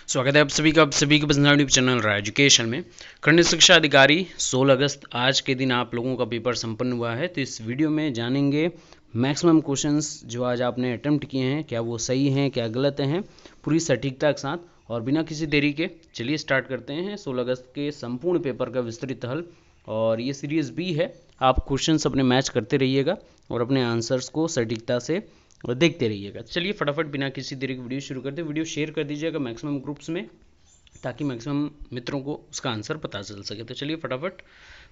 स्वागत है आप सभी का पसंदीदा यूट्यूब चैनल रहा एजुकेशन में। खंड शिक्षा अधिकारी 16 अगस्त आज के दिन आप लोगों का पेपर संपन्न हुआ है। तो इस वीडियो में जानेंगे मैक्सिमम क्वेश्चंस जो आज आपने अटेम्प्ट किए हैं, क्या वो सही हैं क्या गलत हैं, पूरी सटीकता के साथ। और बिना किसी देरी के चलिए स्टार्ट करते हैं 16 अगस्त के संपूर्ण पेपर का विस्तृत हल। और ये सीरीज़ बी है, आप क्वेश्चंस अपने मैच करते रहिएगा और अपने आंसर्स को सटीकता से देखते रहिएगा। चलिए फटाफट बिना किसी देरी के वीडियो शुरू करते हैं। वीडियो शेयर कर दीजिएगा मैक्सिमम ग्रुप्स में, ताकि मैक्सिमम मित्रों को उसका आंसर पता चल सके। तो चलिए फटाफट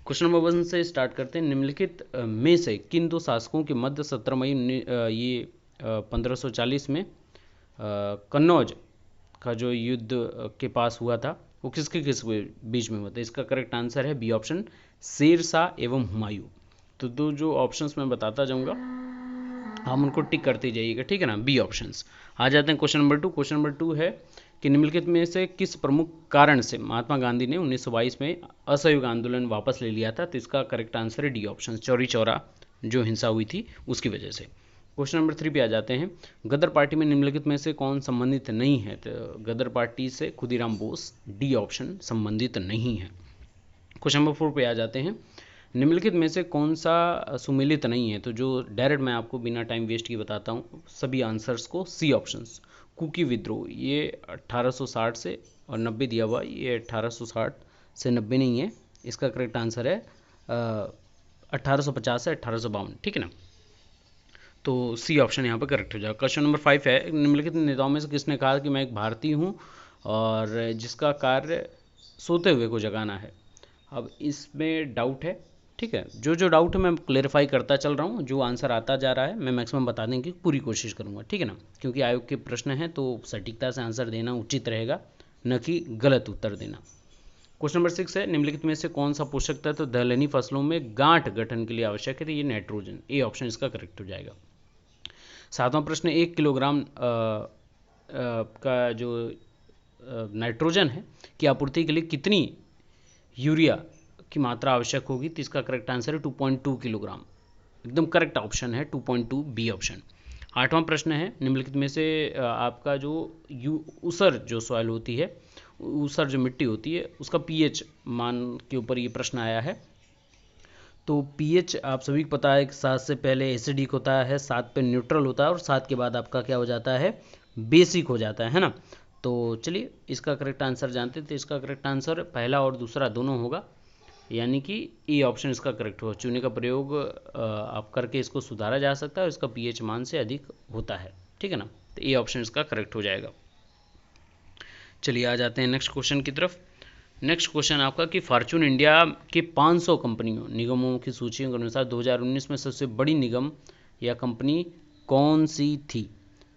क्वेश्चन नंबर 1 से स्टार्ट करते हैं। निम्नलिखित में से किन दो शासकों के मध्य 17 मई 1540 में कन्नौज का जो युद्ध के पास हुआ था, वो किसके बीच में हुआ था? इसका करेक्ट आंसर है बी ऑप्शन, शेर शाह एवं हुमायूं। तो दो जो ऑप्शंस मैं बताता जाऊंगा, हम उनको टिक करते जाइएगा, ठीक है ना। B options. आ जाते हैं क्वेश्चन नंबर 2। क्वेश्चन नंबर 2 है कि निम्नलिखित में से किस प्रमुख कारण से महात्मा गांधी ने 1922 में असहयोग आंदोलन वापस ले लिया था? तो इसका करेक्ट आंसर है डी ऑप्शन, चौरी चौरा जो हिंसा हुई थी उसकी वजह से। क्वेश्चन नंबर 3 पे आ जाते हैं। गदर पार्टी में निम्नलिखित में से कौन संबंधित नहीं है? तो गदर पार्टी से खुदीराम बोस, डी ऑप्शन संबंधित नहीं है। क्वेश्चन नंबर 4 पे आ जाते हैं। निम्नलिखित में से कौन सा सुमेलित नहीं है? तो जो डायरेक्ट मैं आपको बिना टाइम वेस्ट किए बताता हूँ सभी आंसर्स को। सी ऑप्शंस, कुकी विद्रोह, ये 1860 से और 90 दिया हुआ, ये 1860 से 90 नहीं है। इसका करेक्ट आंसर है 1850 से 1852, ठीक है ना। तो सी ऑप्शन यहाँ पर करेक्ट हो जाएगा। क्वेश्चन नंबर 5 है, निम्नलिखित नेताओं में से किसने कहा कि मैं एक भारतीय हूँ और जिसका कार्य सोते हुए को जगाना है? अब इसमें डाउट है, ठीक है। जो डाउट है मैं क्लेरिफाई करता चल रहा हूँ, जो आंसर आता जा रहा है मैं मैक्सिमम बताने की पूरी कोशिश करूँगा, ठीक है ना। क्योंकि आयोग के प्रश्न हैं तो सटीकता से आंसर देना उचित रहेगा, न कि गलत उत्तर देना। क्वेश्चन नंबर 6 है, निम्नलिखित में से कौन सा पोषक तत्व दलहनी फसलों में गांठ गठन के लिए आवश्यक है? तो ये नाइट्रोजन, ए ऑप्शन इसका करेक्ट हो जाएगा। 7वां प्रश्न, 1 किलोग्राम का जो नाइट्रोजन है की आपूर्ति के लिए कितनी यूरिया की मात्रा आवश्यक होगी? तो इसका करेक्ट आंसर है 2.2 किलोग्राम, एकदम करेक्ट ऑप्शन है 2.2, बी ऑप्शन। 8वां प्रश्न है, निम्नलिखित में से आपका जो ऊसर जो सॉइल होती है, ऊसर जो मिट्टी होती है, उसका पीएच मान के ऊपर ये प्रश्न आया है। तो पीएच आप सभी को पता है कि 7 से पहले एसिडिक होता है, 7 पे न्यूट्रल होता है और 7 के बाद आपका क्या हो जाता है? बेसिक हो जाता है ना। तो चलिए इसका करेक्ट आंसर जानते हैं। तो इसका करेक्ट आंसर पहला और दूसरा दोनों होगा, यानी कि ए ऑप्शन इसका करेक्ट होगा। चूने का प्रयोग आप करके इसको सुधारा जा सकता है और इसका पीएच मान से अधिक होता है, ठीक है ना। तो ए ऑप्शन इसका करेक्ट हो जाएगा। चलिए आ जाते हैं नेक्स्ट क्वेश्चन की तरफ। नेक्स्ट क्वेश्चन आपका कि फॉर्चून इंडिया के 500 कंपनियों निगमों की सूची के अनुसार 2019 में सबसे बड़ी निगम या कंपनी कौन सी थी?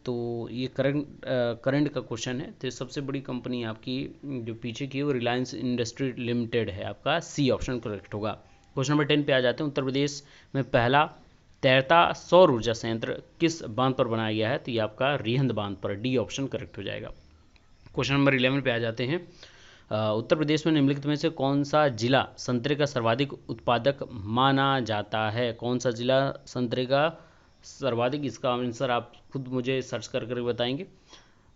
तो ये करंट का क्वेश्चन है। तो सबसे बड़ी कंपनी आपकी जो पीछे की है वो रिलायंस इंडस्ट्री लिमिटेड है, आपका सी ऑप्शन करेक्ट होगा। क्वेश्चन नंबर 10 पे आ जाते हैं। उत्तर प्रदेश में पहला तैरता सौर ऊर्जा संयंत्र किस बांध पर बनाया गया है? तो ये आपका रिहंद बांध पर, डी ऑप्शन करेक्ट हो जाएगा। क्वेश्चन नंबर 11 पे आ जाते हैं। उत्तर प्रदेश में निम्नलिखित में से कौन सा जिला संतरे का सर्वाधिक उत्पादक माना जाता है? कौन सा जिला संतरे का सर्वाधिक, इसका आंसर आप खुद मुझे सर्च कर बताएंगे।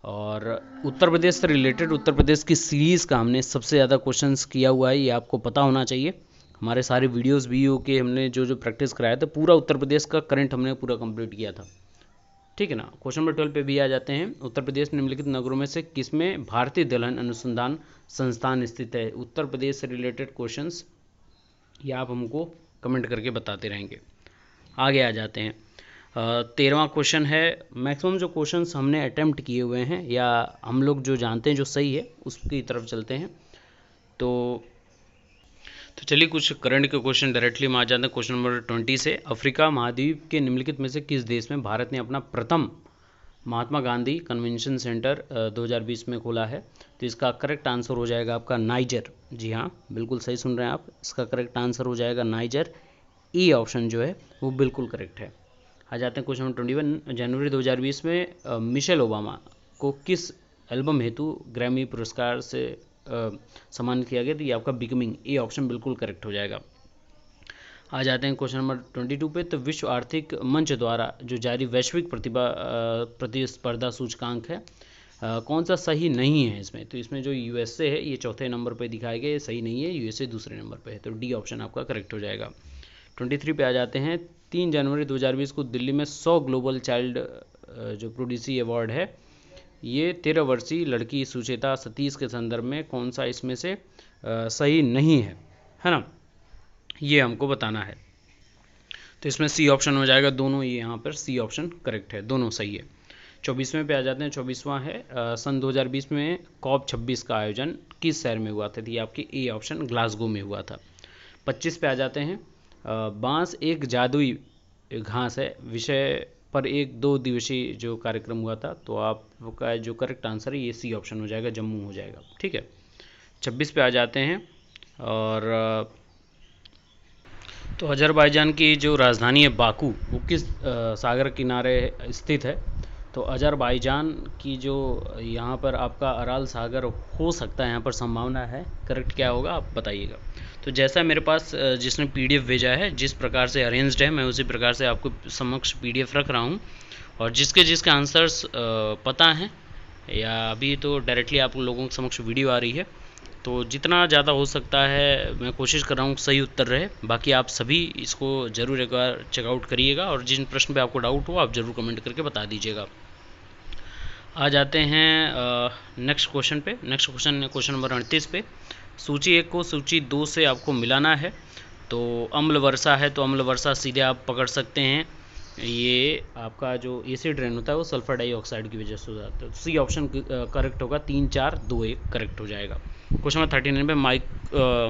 और उत्तर प्रदेश से रिलेटेड उत्तर प्रदेश की सीरीज़ का हमने सबसे ज़्यादा क्वेश्चंस किया हुआ है, ये आपको पता होना चाहिए। हमारे सारे वीडियोस भी के हमने जो प्रैक्टिस कराया था, पूरा उत्तर प्रदेश का करंट हमने पूरा कंप्लीट किया था, ठीक है ना। क्वेश्चन नंबर 12 पे भी आ जाते हैं। उत्तर प्रदेश निम्नलिखित नगरों में से किसमें भारतीय दलहन अनुसंधान संस्थान स्थित है? उत्तर प्रदेश से रिलेटेड क्वेश्चंस ये आप हमको कमेंट करके बताते रहेंगे। आगे आ जाते हैं। 13वां क्वेश्चन है, मैक्सिमम जो क्वेश्चंस हमने अटेम्प्ट किए हुए हैं या हम लोग जो जानते हैं जो सही है उसकी तरफ चलते हैं। तो चलिए कुछ करंट के क्वेश्चन डायरेक्टली हम आ जाते हैं। क्वेश्चन नंबर 20 से, अफ्रीका महाद्वीप के निम्नलिखित में से किस देश में भारत ने अपना प्रथम महात्मा गांधी कन्वेंशन सेंटर 2020 में खोला है? तो इसका करेक्ट आंसर हो जाएगा आपका नाइजर। जी हाँ, बिल्कुल सही सुन रहे हैं आप, इसका करेक्ट आंसर हो जाएगा नाइजर, ई ऑप्शन जो है वो बिल्कुल करेक्ट है। आ जाते हैं क्वेश्चन नंबर 21। जनवरी 2020 में मिशेल ओबामा को किस एल्बम हेतु ग्रैमी पुरस्कार से सम्मानित किया गया? तो ये आपका बिकमिंग, ए ऑप्शन बिल्कुल करेक्ट हो जाएगा। आ जाते हैं क्वेश्चन नंबर 22 पे। तो विश्व आर्थिक मंच द्वारा जो जारी वैश्विक प्रतिस्पर्धा सूचकांक है कौन सा सही नहीं है इसमें, तो इसमें जो यूएसए है ये चौथे नंबर पे दिखाया गया, ये सही नहीं है, यूएसए दूसरे नंबर पे है, तो डी ऑप्शन आपका करेक्ट हो जाएगा। 23 पे आ जाते हैं। 3 जनवरी 2020 को दिल्ली में 100 ग्लोबल चाइल्ड जो प्रोडिसी अवार्ड है, ये 13 वर्षीय लड़की सुचेता सतीश के संदर्भ में कौन सा इसमें से सही नहीं है ना, ये हमको बताना है। तो इसमें सी ऑप्शन हो जाएगा, दोनों ये यहाँ पर सी ऑप्शन करेक्ट है, दोनों सही है। 24वें पे आ जाते हैं। 24वां है सन 2020 में COP 26 का आयोजन किस शहर में हुआ था, ये आपकी ए ऑप्शन ग्लासगो में हुआ था। 25 पे आ जाते हैं। बांस एक जादुई घास है विषय पर एक 2 दिवसीय जो कार्यक्रम हुआ था, तो आपका जो करेक्ट आंसर है ये सी ऑप्शन हो जाएगा, जम्मू हो जाएगा, ठीक है। 26 पे आ जाते हैं। और तो अजरबैजान की जो राजधानी है बाकू, वो किस सागर किनारे स्थित है, तो अजरबैजान की जो यहाँ पर आपका अराल सागर हो सकता है, यहाँ पर संभावना है, करेक्ट क्या होगा आप बताइएगा। तो जैसा मेरे पास जिसने पीडीएफ भेजा है, जिस प्रकार से अरेंज्ड है, मैं उसी प्रकार से आपको समक्ष पीडीएफ रख रहा हूँ, और जिसके आंसर्स पता हैं या अभी तो डायरेक्टली आप लोगों के समक्ष वीडियो आ रही है, तो जितना ज़्यादा हो सकता है मैं कोशिश कर रहा हूँ सही उत्तर रहे। बाकी आप सभी इसको ज़रूर एक बार चेकआउट करिएगा, और जिन प्रश्न पे आपको डाउट हो आप ज़रूर कमेंट करके बता दीजिएगा। आ जाते हैं नेक्स्ट क्वेश्चन पे। नेक्स्ट क्वेश्चन नंबर 38 पे। सूची 1 को सूची 2 से आपको मिलाना है। तो अम्ल वर्षा है, तो अम्ल वर्षा सीधे आप पकड़ सकते हैं, ये आपका जो एसिड रेन होता है वो सल्फर डाइऑक्साइड की वजह से हो जाता है, तो सी ऑप्शन करेक्ट होगा। 3 4 2 1 करेक्ट हो जाएगा। क्वेश्चन नंबर 39 पे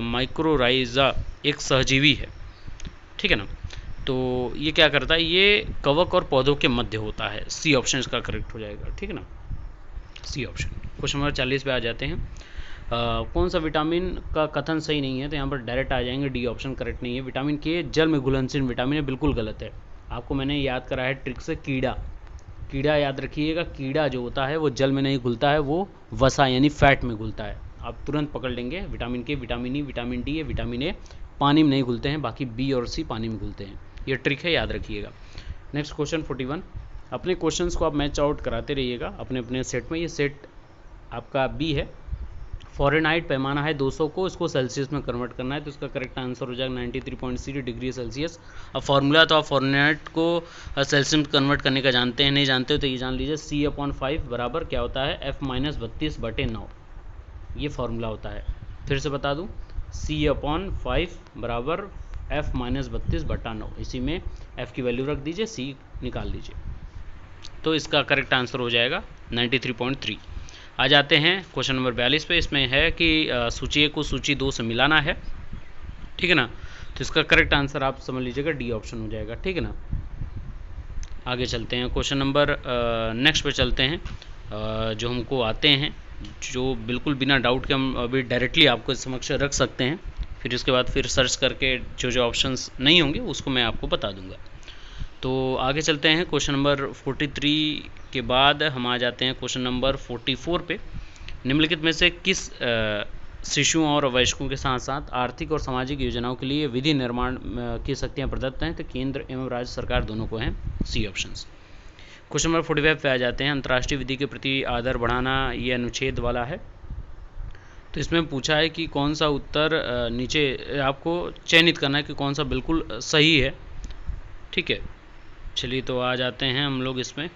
माइक्रोराइजा एक सहजीवी है, ठीक है ना, तो ये क्या करता है, ये कवक और पौधों के मध्य होता है, सी ऑप्शन इसका करेक्ट हो जाएगा, ठीक है ना, सी ऑप्शन। क्वेश्चन नंबर 40 पे आ जाते हैं। कौन सा विटामिन का कथन सही नहीं है, तो यहाँ पर डायरेक्ट आ जाएंगे, डी ऑप्शन करेक्ट नहीं है। विटामिन के जल में घुलनशील विटामिन है, बिल्कुल गलत है। आपको मैंने याद करा है ट्रिक से, कीड़ा याद रखिएगा, कीड़ा जो होता है वो जल में नहीं घुलता है, वो वसा यानी फैट में घुलता है, आप तुरंत पकड़ लेंगे। विटामिन के, vitamin E, vitamin D, vitamin A पानी में नहीं घुलते हैं, बाकी बी और सी पानी में घुलते हैं, ये ट्रिक है, याद रखिएगा। Next question 41। अपने क्वेश्चंस को आप मैच आउट कराते रहिएगा अपने अपने सेट में, ये सेट आपका बी है। फ़ारेनहाइट पैमाना है 200 को, इसको सेल्सियस में कन्वर्ट करना है, तो इसका करेक्ट आंसर हो जाएगा 93.6 डिग्री सेल्सियस। अब फार्मूला तो आप फ़ारेनहाइट को सेल्सियस में कन्वर्ट करने का जानते हैं, नहीं जानते हो तो ये जान लीजिए, C/5 बराबर क्या होता है, F-32/9, ये फार्मूला होता है। फिर से बता दूं, C/5 बराबर F-32/9, इसी में F की वैल्यू रख दीजिए, C निकाल दीजिए, तो इसका करेक्ट आंसर हो जाएगा 93.3। आ जाते हैं क्वेश्चन नंबर 42 पे। इसमें है कि सूची 1 को सूची 2 से मिलाना है, ठीक है ना, तो इसका करेक्ट आंसर आप समझ लीजिएगा, डी ऑप्शन हो जाएगा, ठीक है ना। आगे चलते हैं क्वेश्चन नंबर नेक्स्ट पे चलते हैं, जो हमको आते हैं, जो बिल्कुल बिना डाउट के हम अभी डायरेक्टली आपको समक्ष रख सकते हैं, फिर इसके बाद फिर सर्च करके जो ऑप्शंस नहीं होंगे उसको मैं आपको बता दूंगा। तो आगे चलते हैं क्वेश्चन नंबर 43 के बाद हम आ जाते हैं क्वेश्चन नंबर 44 पे। निम्नलिखित में से किस शिशुओं और वयस्कों के साथ साथ आर्थिक और सामाजिक योजनाओं के लिए विधि निर्माण की शक्तियां प्रदत्त हैं, तो केंद्र एवं राज्य सरकार दोनों को हैं, सी ऑप्शंस। क्वेश्चन नंबर 45 पे आ जाते हैं। अंतर्राष्ट्रीय विधि के प्रति आदर बढ़ाना, ये अनुच्छेद वाला है, तो इसमें पूछा है कि कौन सा उत्तर नीचे आपको चयनित करना है कि कौन सा बिल्कुल सही है, ठीक है। चलिए तो आ जाते हैं हम लोग इसमें,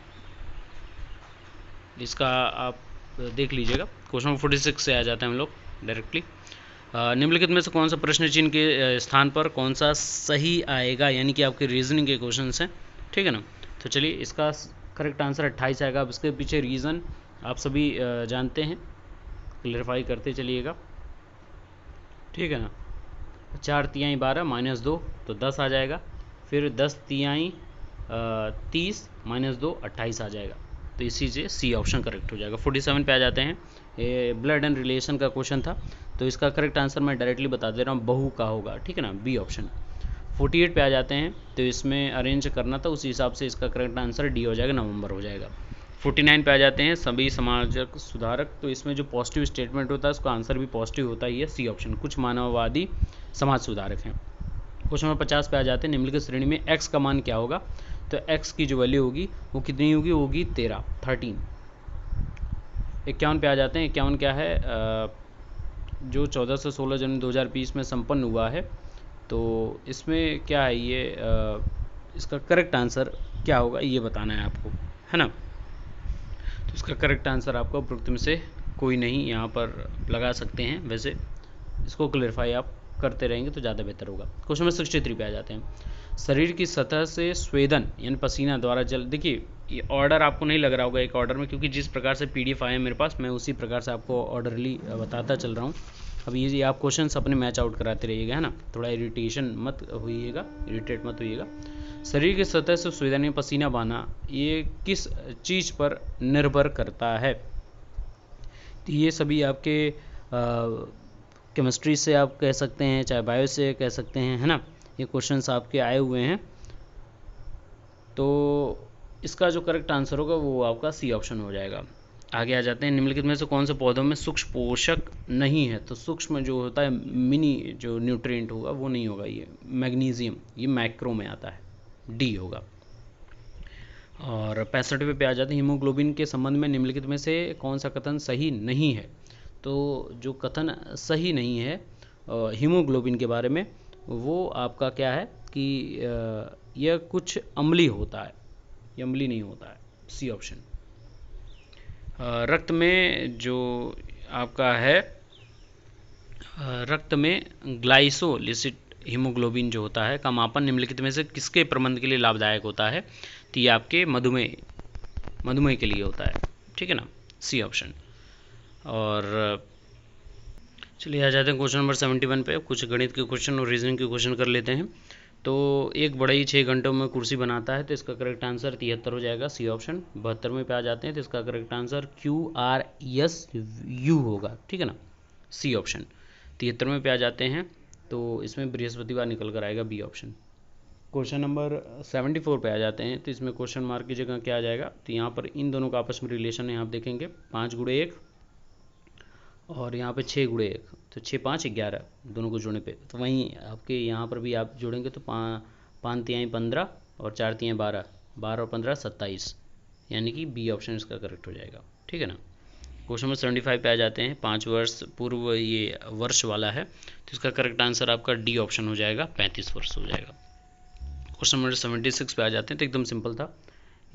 इसका आप देख लीजिएगा। क्वेश्चन नंबर 46 से आ जाते हैं हम लोग डायरेक्टली। निम्नलिखित में से कौन सा प्रश्न चिन्ह के स्थान पर कौन सा सही आएगा, यानी कि आपके रीजनिंग के क्वेश्चन हैं, ठीक है ना। तो चलिए इसका करेक्ट आंसर 28 आएगा। अब इसके पीछे रीज़न आप सभी जानते हैं, क्लियरफाई करते चलिएगा, ठीक है ना। 4 तिहाई 12 -2 तो 10 आ जाएगा, फिर 10 तिहाई 30 -2 28 आ जाएगा, तो इसी से सी ऑप्शन करेक्ट हो जाएगा। 47 पे आ जाते हैं। ये ब्लड एंड रिलेशन का क्वेश्चन था, तो इसका करेक्ट आंसर मैं डायरेक्टली बता दे रहा हूँ, बहू का होगा, ठीक है ना, बी ऑप्शन। 48 पे आ जाते हैं, तो इसमें अरेंज करना था, उसी हिसाब से इसका करेक्ट आंसर डी हो जाएगा, नवंबर हो जाएगा। 49 पे आ जाते हैं। सभी समाजक सुधारक, तो इसमें जो पॉजिटिव स्टेटमेंट होता है उसका आंसर भी पॉजिटिव होता ही है, सी ऑप्शन। कुछ मानववादी समाज सुधारक हैं। क्वेश्चन नंबर 50 पे आ जाते हैं। निम्नलिखित श्रेणी में x का मान क्या होगा, तो x की जो वैल्यू होगी वो कितनी होगी, 13। 51 पे आ जाते हैं। 51 क्या है, जो 14 से 16 जनवरी 2020 में संपन्न हुआ है। तो इसमें क्या है ये, इसका करेक्ट आंसर क्या होगा ये बताना है आपको, है ना। तो इसका करेक्ट आंसर आपको उपरोक्त में से कोई नहीं यहाँ पर लगा सकते हैं। वैसे इसको क्लेरिफाई आप करते रहेंगे तो ज़्यादा बेहतर होगा। क्वेश्चन नंबर 63 पे आ जाते हैं। शरीर की सतह से स्वेदन यानी पसीना द्वारा जल, देखिए ये ऑर्डर आपको नहीं लग रहा होगा एक ऑर्डर में, क्योंकि जिस प्रकार से PDF आया है मेरे पास, मैं उसी प्रकार से आपको ऑर्डरली बताता चल रहा हूँ। अब ये आप क्वेश्चंस अपने मैच आउट कराते रहिएगा, है ना, थोड़ा इरिटेट मत होइएगा। शरीर की सतह से स्वेदन यानी पसीना बहाना ये किस चीज़ पर निर्भर करता है। तो ये सभी आपके केमिस्ट्री से आप कह सकते हैं, चाहे बायो से कह सकते हैं, है ना। ये क्वेश्चंस आपके आए हुए हैं। तो इसका जो करेक्ट आंसर होगा वो आपका सी ऑप्शन हो जाएगा। आगे आ जाते हैं। निम्नलिखित में से कौन से पौधों में सूक्ष्म पोषक नहीं है। तो सूक्ष्म जो होता है मिनी जो न्यूट्रिएंट होगा वो नहीं होगा, ये मैग्नीशियम, ये मैक्रो में आता है, डी होगा। और 65वें पे आ जाते हैं। हीमोग्लोबिन के संबंध में निम्नलिखित में से कौन सा कथन सही नहीं है। तो जो कथन सही नहीं है हीमोग्लोबिन के बारे में, वो आपका क्या है कि यह कुछ अम्लीय होता है, ये अम्लीय नहीं होता है, सी ऑप्शन। रक्त में जो आपका है, रक्त में ग्लाइसोलिसिड हीमोग्लोबिन जो होता है का मापन निम्नलिखित में से किसके प्रबंध के लिए लाभदायक होता है। तो ये आपके मधुमेह के लिए होता है, ठीक है ना, सी ऑप्शन। और चलिए आ जाते हैं क्वेश्चन नंबर 71 पे। कुछ गणित के क्वेश्चन और रीजनिंग के क्वेश्चन कर लेते हैं। तो एक बढ़ई 6 घंटों में कुर्सी बनाता है, तो इसका करेक्ट आंसर 73 हो जाएगा, सी ऑप्शन। 72वें पे आ जाते हैं। तो इसका करेक्ट आंसर QRSU होगा, ठीक है ना, सी ऑप्शन। 73वें पे आ जाते हैं। तो इसमें बृहस्पतिवार निकल कर आएगा, बी ऑप्शन। क्वेश्चन नंबर 74 पे आ जाते हैं। तो इसमें क्वेश्चन मार्क की जगह क्या आ जाएगा। तो यहाँ पर इन दोनों का आपस में रिलेशन है, आप देखेंगे 5 गुणे 1 और यहाँ पे 6 गुणे 1, तो 6 5 11 दोनों को जोड़ने पे। तो वहीं आपके यहाँ पर भी आप जोड़ेंगे तो 5 तिहाई 15 और 4 तिहाई 12, 12 और 15 27, यानी कि बी ऑप्शन इसका करेक्ट हो जाएगा, ठीक है ना। क्वेश्चन नंबर 75 पे आ जाते हैं। 5 वर्ष पूर्व ये वर्ष वाला है, तो इसका करेक्ट आंसर आपका डी ऑप्शन हो जाएगा, 35 वर्ष हो जाएगा। क्वेश्चन नंबर 76 पे आ जाते हैं। तो एकदम सिंपल था,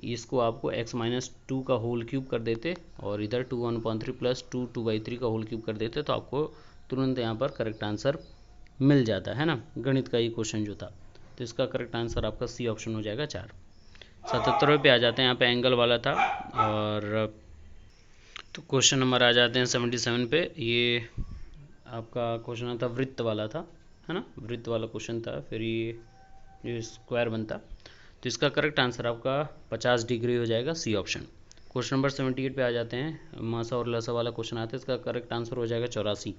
इसको आपको x-2 का होल क्यूब कर देते और इधर 2 1/3 प्लस 2 2/3 का होल क्यूब कर देते, तो आपको तुरंत यहाँ पर करेक्ट आंसर मिल जाता है ना, गणित का ये क्वेश्चन जो था। तो इसका करेक्ट आंसर आपका सी ऑप्शन हो जाएगा 4। 77वें पे आ जाते हैं। यहाँ पे एंगल वाला था। और तो क्वेश्चन नंबर आ जाते हैं 77 पे। ये आपका क्वेश्चन था वृत्त वाला था, है ना, वृत्त वाला क्वेश्चन था। फिर ये स्क्वायर बनता, तो इसका करेक्ट आंसर आपका 50 डिग्री हो जाएगा, सी ऑप्शन। क्वेश्चन नंबर 78 पे आ जाते हैं। मासा और लसा वाला क्वेश्चन आता है, इसका करेक्ट आंसर हो जाएगा 84।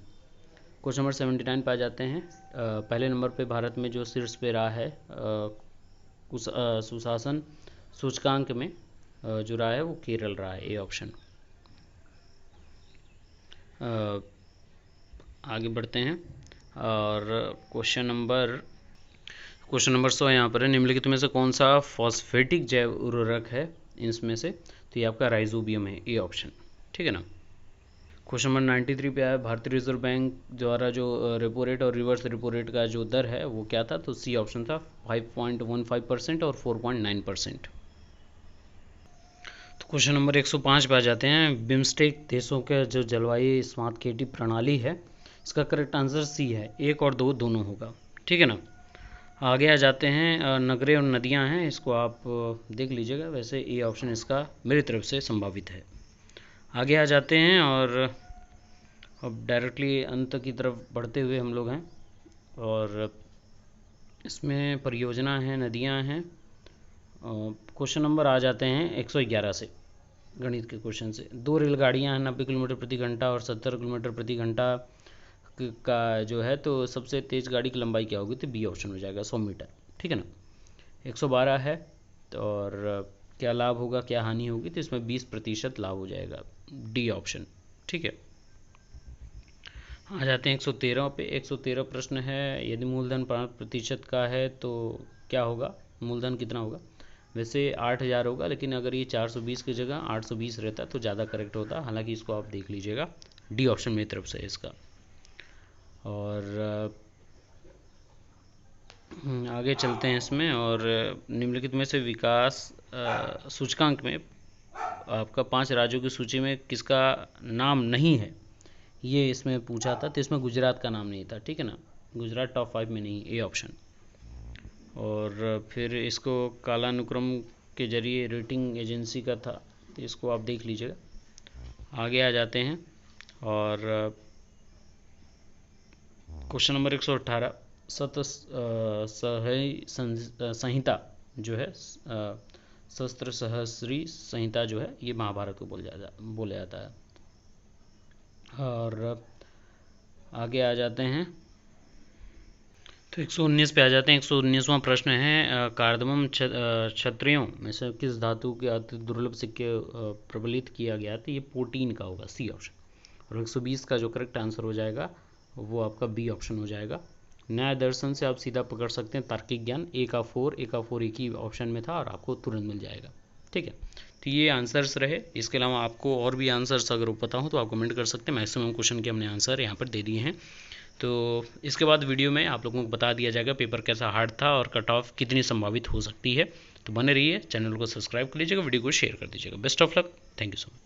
क्वेश्चन नंबर 79 पे आ जाते हैं। पहले नंबर पे भारत में जो शीर्ष पे रहा है सुशासन सूचकांक में जो रहा है वो केरल रहा है, ए ऑप्शन। आगे बढ़ते हैं। और क्वेश्चन नंबर 100 यहाँ पर है। निम्नलिखित में से कौन सा फॉस्फेटिक जैव उर्वरक है इसमें से। तो ये आपका राइजोबियम है, ए ऑप्शन, ठीक है ना। क्वेश्चन नंबर 93 पे आया। भारतीय रिजर्व बैंक द्वारा जो रेपो रेट और रिवर्स रेपो रेट का जो दर है वो क्या था। तो सी ऑप्शन था 5.15% और 4.9%। तो क्वेश्चन नंबर 105 पे आ जाते हैं। बिम्स्टेक देशों के जो जलवायु स्मार्ट खेती प्रणाली है, इसका करेक्ट आंसर सी है, 1 और 2 दोनों होगा, ठीक है ना। आगे आ जाते हैं। नगरें और नदियां हैं, इसको आप देख लीजिएगा। वैसे ए ऑप्शन इसका मेरी तरफ से संभावित है। आगे आ जाते हैं और अब डायरेक्टली अंत की तरफ बढ़ते हुए हम लोग हैं। और इसमें परियोजना है, नदियां हैं। क्वेश्चन नंबर आ जाते हैं 111 से, गणित के क्वेश्चन से। 2 रेलगाड़ियाँ हैं 90 किलोमीटर प्रति घंटा और 70 किलोमीटर प्रति घंटा का जो है, तो सबसे तेज़ गाड़ी की लंबाई क्या होगी। तो बी ऑप्शन हो जाएगा 100 मीटर, ठीक है ना। 112 है। तो और क्या लाभ होगा क्या हानि होगी। तो इसमें 20% लाभ हो जाएगा, डी ऑप्शन, ठीक है। आ जाते हैं 113 पे। 113 प्रश्न है, यदि मूलधन 5% का है तो क्या होगा, मूलधन कितना होगा। वैसे 8000 होगा, लेकिन अगर ये 420 की जगह 820 रहता तो ज़्यादा करेक्ट होता। हालांकि इसको आप देख लीजिएगा, डी ऑप्शन मेरी तरफ से है इसका। और आगे चलते हैं इसमें। और निम्नलिखित में से विकास सूचकांक में आपका 5 राज्यों की सूची में किसका नाम नहीं है, ये इसमें पूछा था। तो इसमें गुजरात का नाम नहीं था, ठीक है ना, गुजरात टॉप 5 में नहीं, ए ऑप्शन। और फिर इसको कालानुक्रम के जरिए रेटिंग एजेंसी का था, तो इसको आप देख लीजिएगा। आगे आ जाते हैं। और क्वेश्चन नंबर 118, संहिता जो है, शस्त्र सहस्री संहिता जो है, ये महाभारत को बोला जाता है। और आगे आ जाते हैं, तो 119 पे आ जाते हैं। 119वां प्रश्न है, कार्दमम क्षत्रियों में से किस धातु के अति दुर्लभ सिक्के प्रबलित किया गया था, ये प्रोटीन का होगा, सी ऑप्शन। और 120 का जो करेक्ट आंसर हो जाएगा वो आपका बी ऑप्शन हो जाएगा। न्याय दर्शन से आप सीधा पकड़ सकते हैं तार्किक ज्ञान, ए का 4 एक ही ऑप्शन में था और आपको तुरंत मिल जाएगा, ठीक है। तो ये आंसर्स रहे। इसके अलावा आपको और भी आंसर्स अगर पता हो तो आप कमेंट कर सकते हैं। मैक्सिमम क्वेश्चन के हमने आंसर यहाँ पर दे दिए हैं। तो इसके बाद वीडियो में आप लोगों को बता दिया जाएगा पेपर कैसा हार्ड था और कट ऑफ कितनी संभावित हो सकती है। तो बने रहिए, चैनल को सब्सक्राइब कर लीजिएगा, वीडियो को शेयर कर दीजिएगा। Best of luck, thank you so much.